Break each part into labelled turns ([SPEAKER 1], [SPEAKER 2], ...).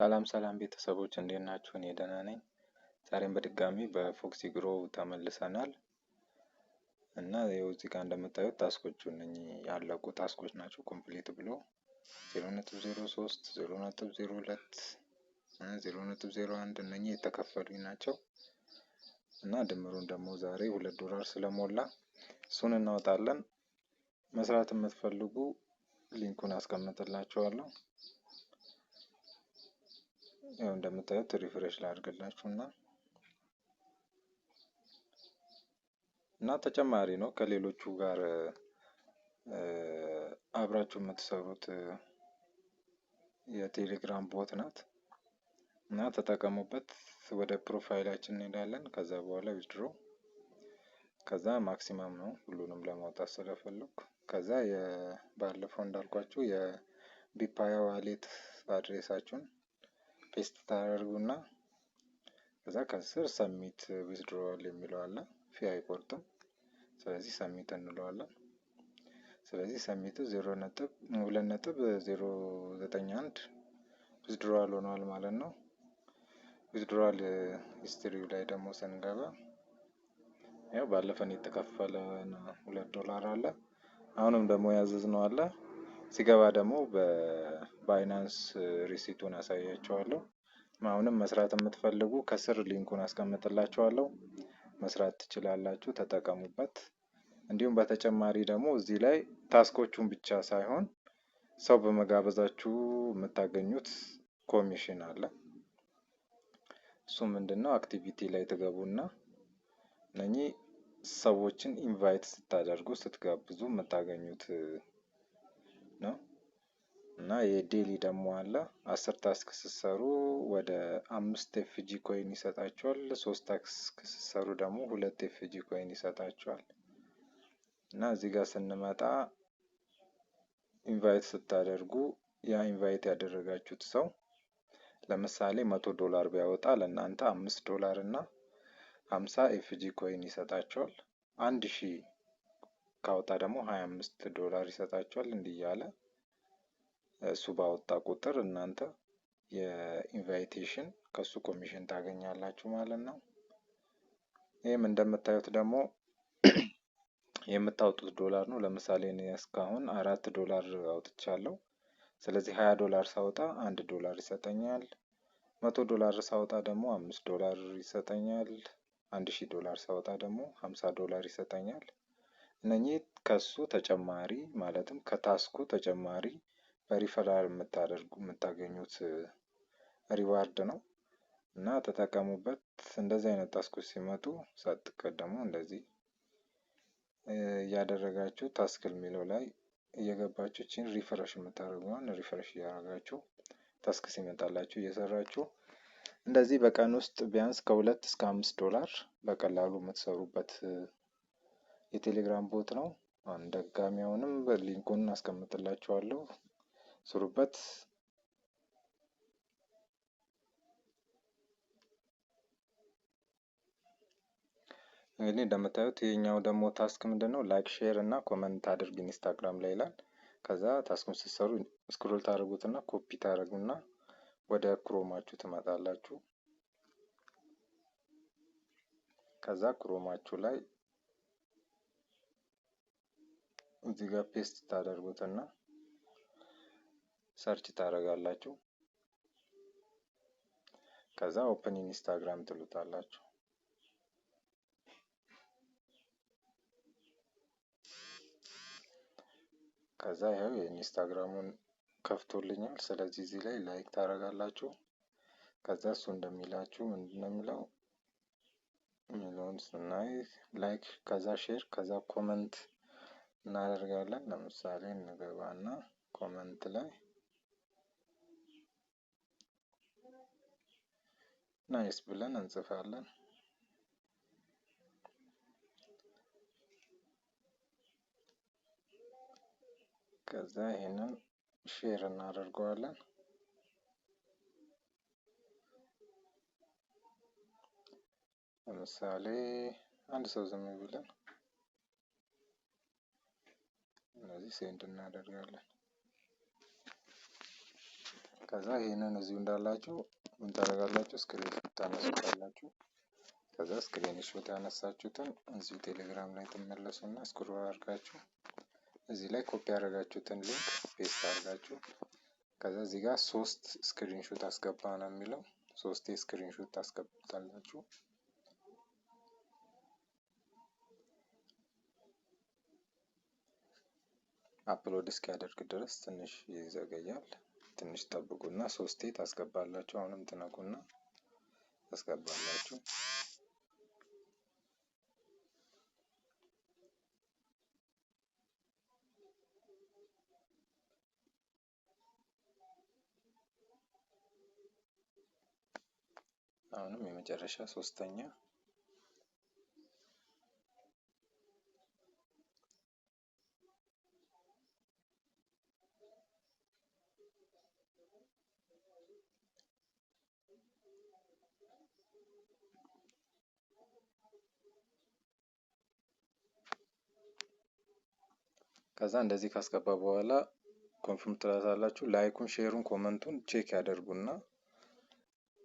[SPEAKER 1] ሰላም ቤተሰቦች እንዴት ናችሁ? እኔ ደህና ነኝ። ዛሬም በድጋሚ በፎክሲ ግሮ ተመልሰናል እና ይኸው እዚህ ጋር እንደምታዩት ታስኮቹ እነኚህ ያለቁ ታስኮች ናቸው። ኮምፕሊት ብሎ 0.03 0.02 0.01 እነኚህ የተከፈሉኝ ናቸው እና ድምሩን ደግሞ ዛሬ $2 ስለሞላ እሱን እናወጣለን። መስራት የምትፈልጉ ሊንኩን አስቀምጥላችኋለሁ። ያው እንደምታዩት ሪፍሬሽ ላድርግላችሁና ተጨማሪ ነው ከሌሎቹ ጋር አብራችሁ የምትሰሩት የቴሌግራም ቦት ናት እና ተጠቀሙበት። ወደ ፕሮፋይላችን እንሄዳለን። ከዛ በኋላ ዊዝድሮ ከዛ ማክሲመም ነው ሁሉንም ለማውጣት ስለፈለኩ ከዛ ባለፈው እንዳልኳችሁ የቢፓያ ዋሌት አድሬሳችሁን ፔስት ታደርጉና ከዛ ከስር ሰሚት ዊዝድሮዋል የሚለው አለ። ፊ አይቆርጥም። ስለዚህ ሰሚት እንለዋለን። ስለዚህ ሰሚቱ 2.091 ዊዝድሮዋል ሆኗል ማለት ነው። ዊዝድሮዋል ሂስትሪው ላይ ደግሞ ስንገባ ያው ባለፈን የተከፈለ $2 አለ። አሁንም ደግሞ ያዘዝነው አለ። ሲገባ ደግሞ በባይናንስ ሪሲቱን አሳያቸዋለሁ። አሁንም መስራት የምትፈልጉ ከስር ሊንኩን አስቀምጥላችኋለሁ። መስራት ትችላላችሁ፣ ተጠቀሙበት። እንዲሁም በተጨማሪ ደግሞ እዚህ ላይ ታስኮቹን ብቻ ሳይሆን ሰው በመጋበዛችሁ የምታገኙት ኮሚሽን አለ። እሱ ምንድነው? አክቲቪቲ ላይ ትገቡና እነኚህ ሰዎችን ኢንቫይት ስታደርጉ ስትጋብዙ የምታገኙት ነው እና የዴሊ ደግሞ አለ። 10 ታስክ ስትሰሩ ወደ 5 ኤፍጂ ኮይን ይሰጣችኋል። 3 ታስክ ስትሰሩ ደግሞ 2 ኤፍጂ ኮይን ይሰጣችኋል። እና እዚህ ጋር ስንመጣ ኢንቫይት ስታደርጉ ያ ኢንቫይት ያደረጋችሁት ሰው ለምሳሌ $100 ቢያወጣ ለእናንተ $5 እና 50 ኤፍጂ ኮይን ይሰጣችኋል። 1000 ካወጣ ደግሞ $25 ይሰጣችኋል። እንዲህ እያለ እሱ ባወጣ ቁጥር እናንተ የኢንቫይቴሽን ከሱ ኮሚሽን ታገኛላችሁ ማለት ነው። ይህም እንደምታዩት ደግሞ የምታወጡት ዶላር ነው። ለምሳሌ እኔ እስካሁን $4 አውጥቻለሁ። ስለዚህ $20 ሳወጣ $1 ይሰጠኛል። $100 ሳወጣ ደግሞ $5 ይሰጠኛል። $1000 ሳወጣ ደግሞ $50 ይሰጠኛል። እነኚህ ከሱ ተጨማሪ ማለትም ከታስኩ ተጨማሪ በሪፈራል የምታገኙት ሪዋርድ ነው እና ተጠቀሙበት። እንደዚህ አይነት ታስኮች ሲመጡ ሳትቀደሙ እንደዚህ እያደረጋችሁ ታስክ የሚለው ላይ እየገባችሁ እቺን ሪፍሬሽ የምታደርጉን ሪፍሬሽ እያደረጋችሁ ታስክ ሲመጣላችሁ እየሰራችሁ እንደዚህ በቀን ውስጥ ቢያንስ ከ2 እስከ $5 በቀላሉ የምትሰሩበት የቴሌግራም ቦት ነው። ደጋሚውንም ሊንኩን አስቀምጥላችኋለሁ፣ ስሩበት። እንግዲህ እንደምታዩት ይሄኛው ደግሞ ታስክ ምንድነው? ላይክ ሼር እና ኮመንት አድርግ ኢንስታግራም ላይ ይላል። ከዛ ታስኩን ስትሰሩ ስክሮል ታደርጉትና ኮፒ ታደርጉና ወደ ክሮማችሁ ትመጣላችሁ። ከዛ ክሮማችሁ ላይ እዚህ ጋር ፔስት ታደርጉትና ሰርች ታደርጋላችሁ። ከዛ ኦፕን ኢንስታግራም ትሉታላችሁ። ከዛ ይሄው የኢንስታግራሙን ከፍቶልኛል። ስለዚህ እዚህ ላይ ላይክ ታደርጋላችሁ። ከዛ እሱ እንደሚላችሁ ምንድነው የሚለውን ስናይ ላይክ ከዛ ሼር ከዛ ኮመንት እናደርጋለን። ለምሳሌ እንገባና ኮመንት ላይ ናይስ ብለን እንጽፋለን። ከዛ ይሄንን ሼር እናደርገዋለን። ለምሳሌ አንድ ሰው ዝም ብለን እነዚህ ሴንድ እናደርጋለን። ከዛ ይሄንን እዚሁ እንዳላችሁ ምን ታደርጋላችሁ? ስክሪንሾት ታነሱታላችሁ። ከዛ ስክሪንሾት ያነሳችሁትን እዚሁ ቴሌግራም ላይ ትመለሱና ስክሮል አድርጋችሁ እዚህ ላይ ኮፒ ያደረጋችሁትን ሊንክ ፔስት አድርጋችሁ ከዛ እዚህ ጋር 3 ስክሪንሾት አስገባ ነው የሚለው 3 ስክሪንሾት ታስገቡታላችሁ። አፕሎድ እስኪያደርግ ድረስ ትንሽ ይዘገያል። ትንሽ ጠብቁና 3 ታስገባላችሁ። አሁንም ትነኩና ታስገባላችሁ። አሁንም የመጨረሻ ሶስተኛ ከዛ እንደዚህ ካስገባ በኋላ ኮንፊርም ትላላችሁ። ላይኩን፣ ሼሩን፣ ኮመንቱን ቼክ ያደርጉና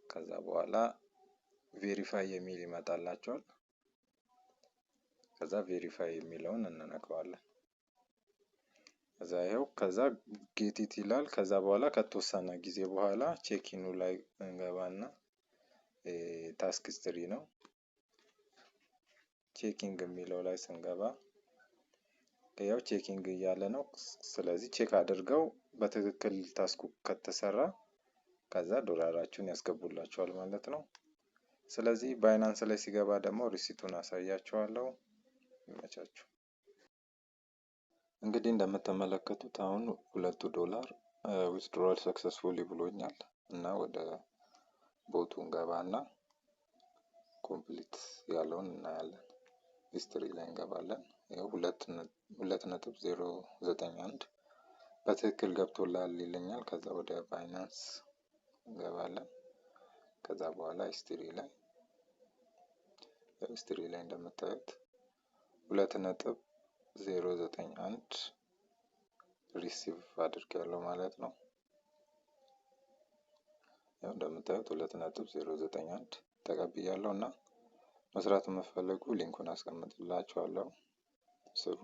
[SPEAKER 1] ከዛ በኋላ ቬሪፋይ የሚል ይመጣላችኋል። ከዛ ቬሪፋይ የሚለውን እንነካዋለን። ከዛ ይሄው ከዛ ጌቲት ይላል። ከዛ በኋላ ከተወሰነ ጊዜ በኋላ ቼኪኑ ላይ እንገባና ታስክ ሂስትሪ ነው ቼኪንግ የሚለው ላይ ስንገባ ያው ቼኪንግ እያለ ነው። ስለዚህ ቼክ አድርገው በትክክል ታስኩ ከተሰራ ከዛ ዶላራችሁን ያስገቡላችኋል ማለት ነው። ስለዚህ ባይናንስ ላይ ሲገባ ደግሞ ሪሲቱን አሳያችኋለሁ። ይመቻችሁ። እንግዲህ እንደምትመለከቱት አሁን $2 ዊዝድሮዋል ሰክሰስፉሊ ብሎኛል እና ወደ ቦቱ እንገባና ኮምፕሊት ያለውን እናያለን። ሂስትሪ ላይ እንገባለን። ይኸው 2.091 በትክክል ገብቶላል ይለኛል። ከዛ ወደ ባይናንስ እንገባለን። ከዛ በኋላ ሂስትሪ ላይ እንደምታዩት 2.091 ሪሲቭ አድርጌያለሁ ማለት ነው። ያው እንደምታዩት 2.091 ተቀብያለሁ እና መስራት የምትፈልጉ ሊንኩን አስቀምጥላችኋለሁ፣ ስሩ።